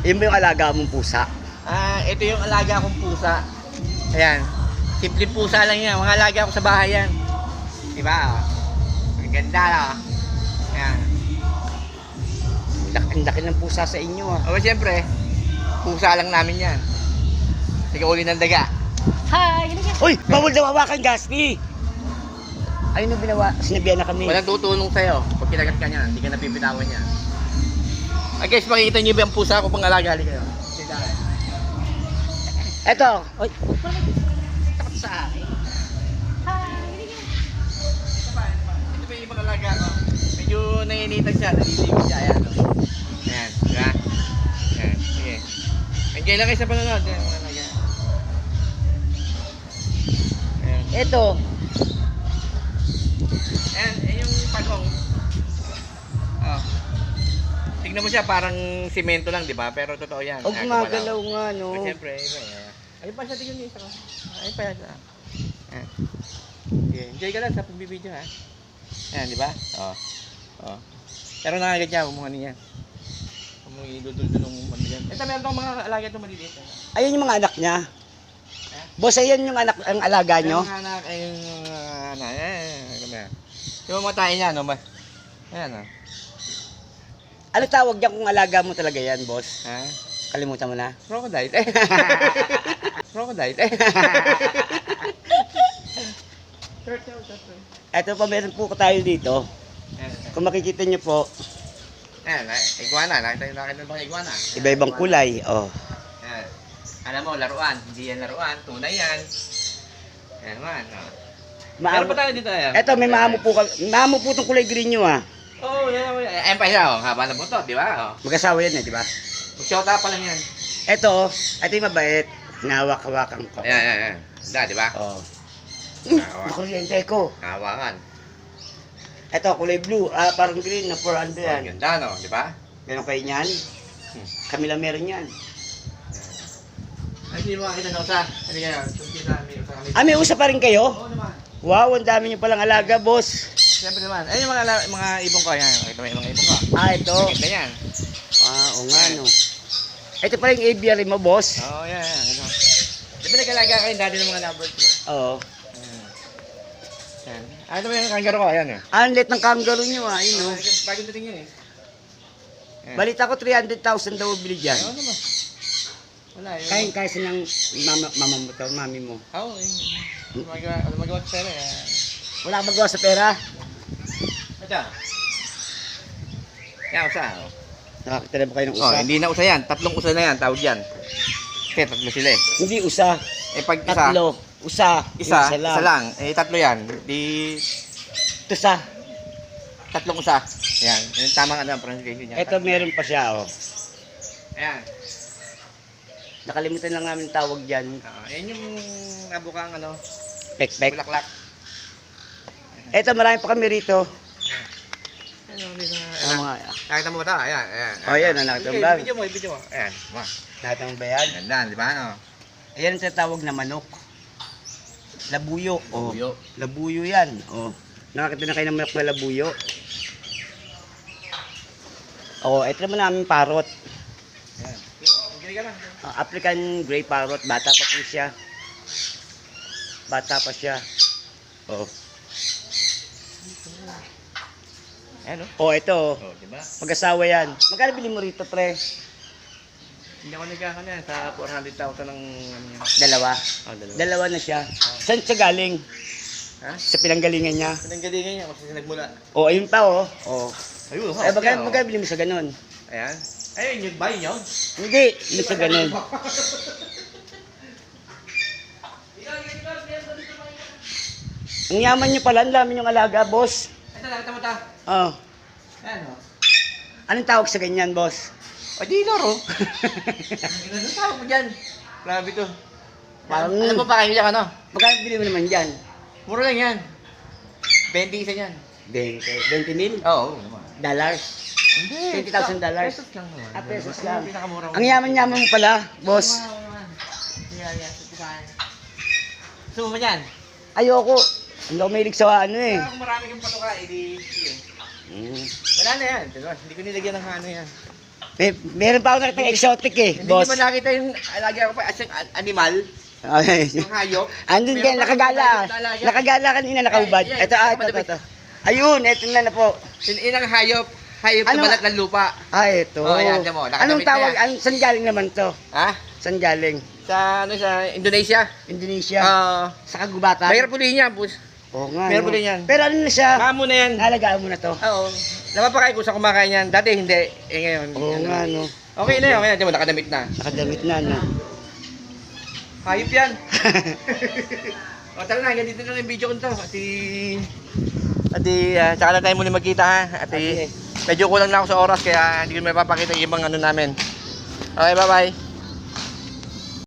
Yun ba yung alaga mong pusa? Ito yung alaga kong pusa. Ayan. Simple pusa lang yan. Mga alaga ko sa bahay yan. Diba? Ang ganda na. Ayan. Ang laki ng pusa sa inyo ah. O, siyempre, pusa lang namin yan. Sige, uli ng daga. Hi! Uy! Bawal daw hawakan, Gaspi! Ayun na sinabihan na kami. Walang tutulong sa'yo. Pag kinagat ka niyan, hindi ka napipitawan niya. Ay guys, makikita niyo ba yung pusa ko pang alaga? Hali kayo. Eto! Uy! Takot sa akin. Hi! Ito ba yung ibang alaga ko? Medyo naiinitan siya, naliligo siya. Ayan, no? Ayan, diba? Ayan, sige. Enjoy lang kayo sa panonood. Ayan, mga alaga. Ayan. Eto! Ayan, yung pagong. Oh. Tignan mo siya, parang simento lang, di ba? Pero totoo yan. O gumagalaw nga, no? Pero siyempre, iba yan. Ayun pa siya, tignan niyo isa ko. Ayun pa siya. Ayan. Okay. Enjoy ka lang sa pagbibideo, ha? Ayan, di ba? Oo. Oo. Pero nakagat niya, huwag mo ano yan. Huwag mo idudul-dul ng ano yan. Ito, meron tong mga alaga itong maliliit. Ayun yung mga anak niya. Boss, ayan yung anak, ang alaga nyo? Yung anak, ayun, anak, ayan. Yung matayin niya, no? Ayan, no? Ano tawag niya kung alaga mo talaga yan, boss? Ha? Kalimutan mo na? Crocodile. Crocodile. Eto pa, meron po tayo dito. Kung makikita nyo po, Ayan, iguana. Nakita mo ba iguana? iba-ibang kulay. Oh. Ayan. Alam mo, laruan. Hindi yan laruan. Tunay yan. Ayan man. Oh. Meron pa tayo dito. Ayan. Eto, may maamo po, maamo po itong kulay green nyo ah. Oo, yan. Ayan pa siya. Oh. Haba na buto, di ba? Oh. Mag-asawa yan eh, di ba? Mag-shota pa lang yan. Eto, ito yung mabait. Nawak-hawakan ko. Ayan. Da, di ba? Oh. Hawak. Makuryente ko. Hawakan. Eto, kulay blue. Parang green na 400 yan. Ang ganda, no? Di ba? Meron kayo niyan? Kami lang meron yan. Ay, hindi mo makita na usa. Ano kaya? Ah, may usa pa rin kayo? Oo naman. Wow, ang dami nyo palang alaga, boss. Siyempre naman. Ayun yung mga ibong ko. Ayan. Makita mo yung mga ibong ko. Ah, ito. Maganda yan. O nga, no. Ito pa yung aviary mo, boss. Oo, yan. Ano. Di ba nag-alaga kayo dati ng mga lovebirds, di ba? Oo. Ayan. Ito ba yung kangaroo ko? Ayan eh. Ang lit ng kangaroo nyo, ah. Yun, no. Bagong dating yun eh. Ayan. Balita ko 300,000 daw bili dyan. Oo naman. Wala yun. Kaya ng mama mo to, mami mo. Oo eh. Magawa sa pera eh. Wala kang magawa sa pera. Ito. Yan, usa. Oh. Nakakita na ba kayo ng Oh, usa? hindi na usa yan. Tatlong usa na yan. Tawag yan. Kaya tatlo sila eh. Hindi usa. Eh pag isa, Tatlo. Usa. isa lang. lang. Eh tatlo yan. Di Tusa. tatlong usa. Yan. Yung tamang ano ang pronunciation niya. Ito meron pa siya, oh. Ayan. Nakalimutan lang namin tawag dyan. Yan yung nabukang ano, Pek-pek. bulaklak. Ito, marami pa kami rito. Ano, dito na. Ang mga, Nakita mo ba ito? Ayan, ayan. oh, yan, nakita mo ba? Video mo, video mo. Ayan, ma. Nakita mo ba yan? Ganda, di ba, ano? Ayan ang tatawag na manok. Labuyo. Oh. Labuyo. Labuyo yan. Oh. Nakakita na kayo ng manok na labuyo. Oh, ito naman namin parrot. Ayan. Enjoy ka lang. African gray parrot. Bata pa po siya. Bata pa siya. Oh. Ayan, no? Oh, ito. Oh, di ba? Mag-asawa yan. Magkano bili mo rito, pre? Hindi ako nagkakano yan sa 400,000 ng ano yan. Dalawa. Oh, dalawa. Dalawa na siya. Saan siya galing? Ha? Sa pinanggalingan niya. Pinanggalingan niya kasi nagmula. Oh, ayun pa, oh. Oh. Ayun, Eh, magkano bili mo sa ganun? Ayan. Ayun, yung buy nyo. Hindi, hindi sa ganun. Ang yaman niyo pala, ang dami yung alaga, boss. Ito, nakita mo ta. Oh. Ayan, oh. Anong tawag sa ganyan, boss? O, di laro. Ano tawag mo dyan? Grabe to. Parang, Alam mo pa kayo dyan, ano? magkano bili mo naman dyan? Mura lang yan. 20 isa yan. 20 mil? Oo. Dollars? Hindi. $20,000. Pesos lang naman. Ah, pesos lang. Pinakamura Ang yaman-yaman mo pala, boss. Gusto mo ba yan? Ayoko. Hindi ako mahilig sa ano eh. Kung marami kang patuka, edi sige. Mm. Wala na yan. Diba? Hindi ko nilagyan ng ano yan. Meron pa ako nakita exotic eh, Hindi boss. mo nakita yung alaga ko pa as yung animal, Okay. yung hayop. Andun Meron din, pa nakagala. akong alaga. Nakagala kanina, nakaubad. Ay, ay, Ito, ito. Ayun, ito na po. Inang hayop. Hayop sa Ano? balat ng lupa. Ito. Oh, yan, tiyan mo, nakadamit Anong na tawag? yan. Saan galing naman to? Ha? Saan galing? Sa Indonesia. Indonesia? Ah, Sa kagubatan? mahirap ulihin yan, boss. Oo nga. Meron no? pa rin yan. Pero ano na siya? Kamo na yan. Nalagaan mo na to? Oo. Napapakain ko sa kumakain yan. Dati hindi. Eh ngayon. Oo ano. nga, no? Okay na yun. Okay na. Tiyan mo, nakadamit na. Nakadamit na, no? Hayop yan. O tara na, ganito na lang yung video ko nito. Tsaka na tayo muli magkita ha. Okay. Medyo kulang na ako sa oras kaya hindi ko may papakita yung ibang ano namin. Okay, bye-bye.